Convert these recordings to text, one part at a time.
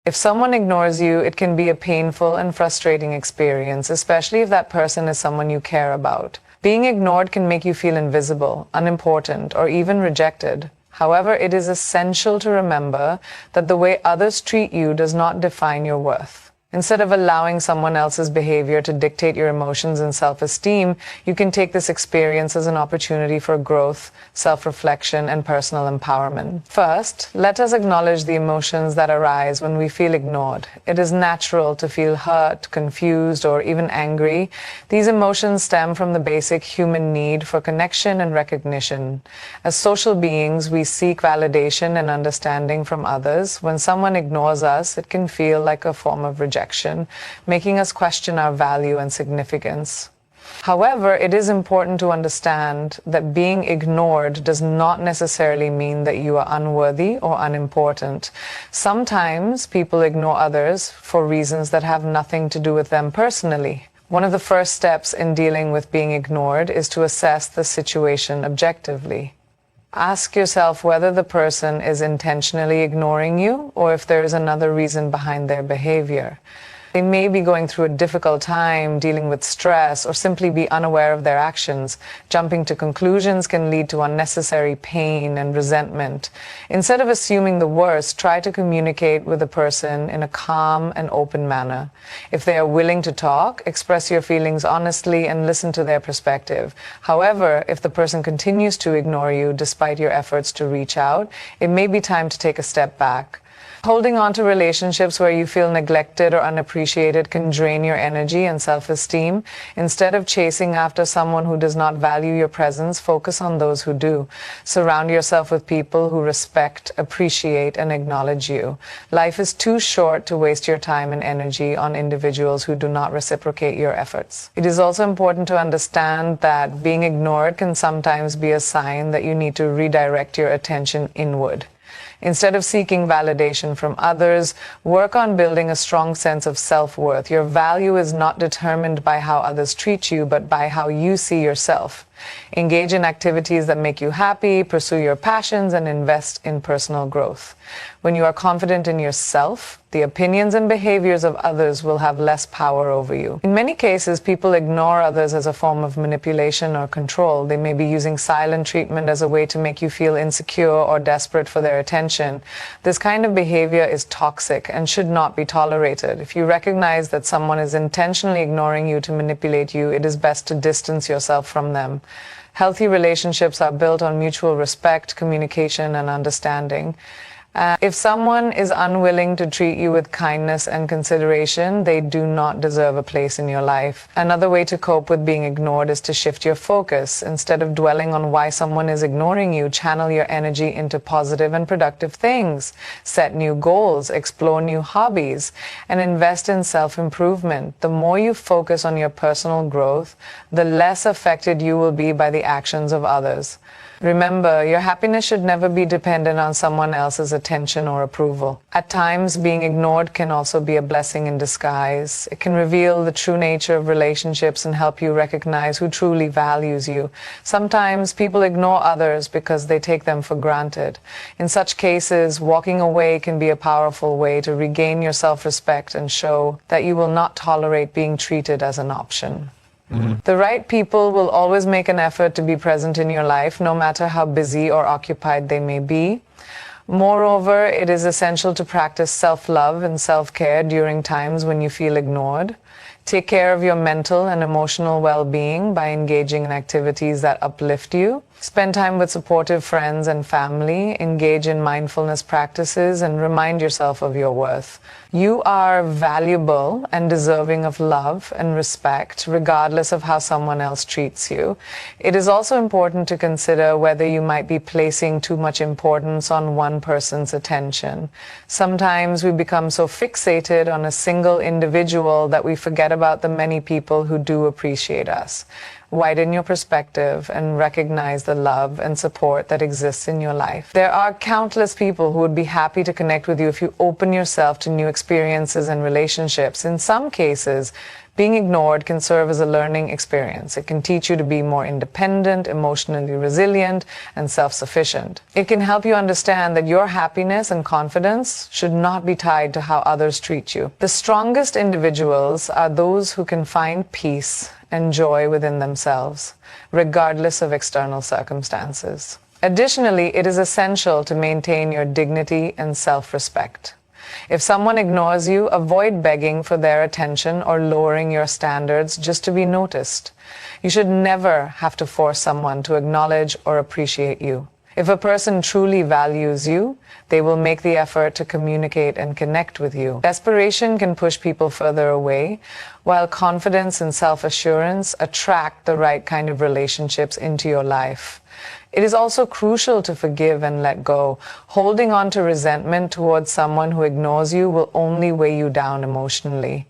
If someone ignores you, it can be a painful and frustrating experience, especially if that person is someone you care about. Being ignored can make you feel invisible, unimportant, or even rejected. However, it is essential to remember that the way others treat you does not define your worth. Instead of allowing someone else's behavior to dictate your emotions and self-esteem, you can take this experience as an opportunity for growth, self-reflection, and personal empowerment. First, let us acknowledge the emotions that arise when we feel ignored. It is natural to feel hurt, confused, or even angry. These emotions stem from the basic human need for connection and recognition. As social beings, we seek validation and understanding from others. When someone ignores us, it can feel like a form of rejection, making us question our value and significance. However, it is important to understand that being ignored does not necessarily mean that you are unworthy or unimportant. Sometimes people ignore others for reasons that have nothing to do with them personally. One of the first steps in dealing with being ignored is to assess the situation objectively. Ask yourself whether the person is intentionally ignoring you or if there is another reason behind their behavior. They may be going through a difficult time, dealing with stress, or simply be unaware of their actions. Jumping to conclusions can lead to unnecessary pain and resentment. Instead of assuming the worst, try to communicate with the person in a calm and open manner. If they are willing to talk, express your feelings honestly and listen to their perspective. However, if the person continues to ignore you despite your efforts to reach out, it may be time to take a step back. Holding on to relationships where you feel neglected or unappreciated can drain your energy and self-esteem. Instead of chasing after someone who does not value your presence, focus on those who do. Surround yourself with people who respect, appreciate, and acknowledge you. Life is too short to waste your time and energy on individuals who do not reciprocate your efforts. It is also important to understand that being ignored can sometimes be a sign that you need to redirect your attention inward. Instead of seeking validation from others, work on building a strong sense of self-worth. Your value is not determined by how others treat you, but by how you see yourself. Engage in activities that make you happy, pursue your passions, and invest in personal growth. When you are confident in yourself, the opinions and behaviors of others will have less power over you. In many cases, people ignore others as a form of manipulation or control. They may be using silent treatment as a way to make you feel insecure or desperate for their attention. This kind of behavior is toxic and should not be tolerated. If you recognize that someone is intentionally ignoring you to manipulate you, it is best to distance yourself from them. Healthy relationships are built on mutual respect, communication, and understanding. If someone is unwilling to treat you with kindness and consideration, they do not deserve a place in your life. Another way to cope with being ignored is to shift your focus. Instead of dwelling on why someone is ignoring you, channel your energy into positive and productive things. Set new goals, explore new hobbies, and invest in self-improvement. The more you focus on your personal growth, the less affected you will be by the actions of others. Remember, your happiness should never be dependent on someone else's attention or approval. At times, being ignored can also be a blessing in disguise. It can reveal the true nature of relationships and help you recognize who truly values you. Sometimes people ignore others because they take them for granted. In such cases, walking away can be a powerful way to regain your self-respect and show that you will not tolerate being treated as an option. The right people will always make an effort to be present in your life, no matter how busy or occupied they may be. Moreover, it is essential to practice self-love and self-care during times when you feel ignored. Take care of your mental and emotional well-being by engaging in activities that uplift you. Spend time with supportive friends and family. Engage in mindfulness practices and remind yourself of your worth. You are valuable and deserving of love and respect, regardless of how someone else treats you. It is also important to consider whether you might be placing too much importance on one person's attention. Sometimes we become so fixated on a single individual that we forget about the many people who do appreciate us. widen your perspective, and recognize the love and support that exists in your life. There are countless people who would be happy to connect with you if you open yourself to new experiences and relationships. In some cases, being ignored can serve as a learning experience. It can teach you to be more independent, emotionally resilient, and self-sufficient. It can help you understand that your happiness and confidence should not be tied to how others treat you. The strongest individuals are those who can find peace and joy within themselves, regardless of external circumstances. Additionally, it is essential to maintain your dignity and self-respect. If someone ignores you, avoid begging for their attention or lowering your standards just to be noticed. You should never have to force someone to acknowledge or appreciate you. If a person truly values you, they will make the effort to communicate and connect with you. Desperation can push people further away, while confidence and self-assurance attract the right kind of relationships into your life. It is also crucial to forgive and let go. Holding on to resentment towards someone who ignores you will only weigh you down emotionally.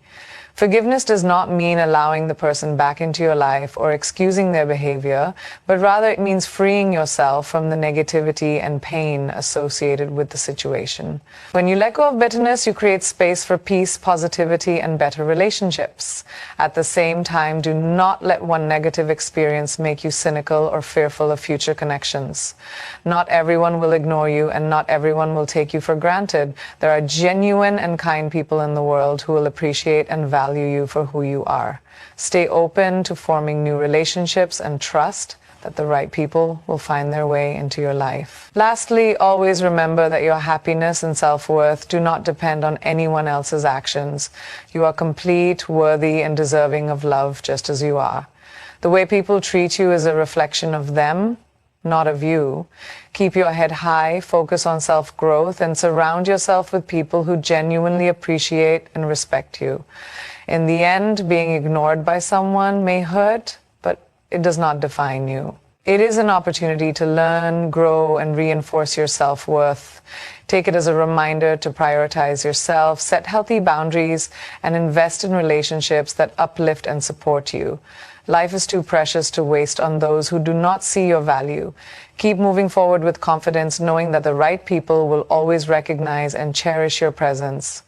Forgiveness does not mean allowing the person back into your life or excusing their behavior, but rather it means freeing yourself from the negativity and pain associated with the situation. When you let go of bitterness, you create space for peace, positivity, and better relationships. At the same time, do not let one negative experience make you cynical or fearful of future connections. Not everyone will ignore you, and not everyone will take you for granted. There are genuine and kind people in the world who will appreciate and value you for who you are. Stay open to forming new relationships and trust that the right people will find their way into your life. Lastly, always remember that your happiness and self-worth do not depend on anyone else's actions. You are complete, worthy, and deserving of love just as you are. The way people treat you is a reflection of them, not of you. Keep your head high, focus on self-growth, and surround yourself with people who genuinely appreciate and respect you. In the end, being ignored by someone may hurt, but it does not define you. It is an opportunity to learn, grow, and reinforce your self-worth. Take it as a reminder to prioritize yourself, set healthy boundaries, and invest in relationships that uplift and support you. Life is too precious to waste on those who do not see your value. Keep moving forward with confidence, knowing that the right people will always recognize and cherish your presence.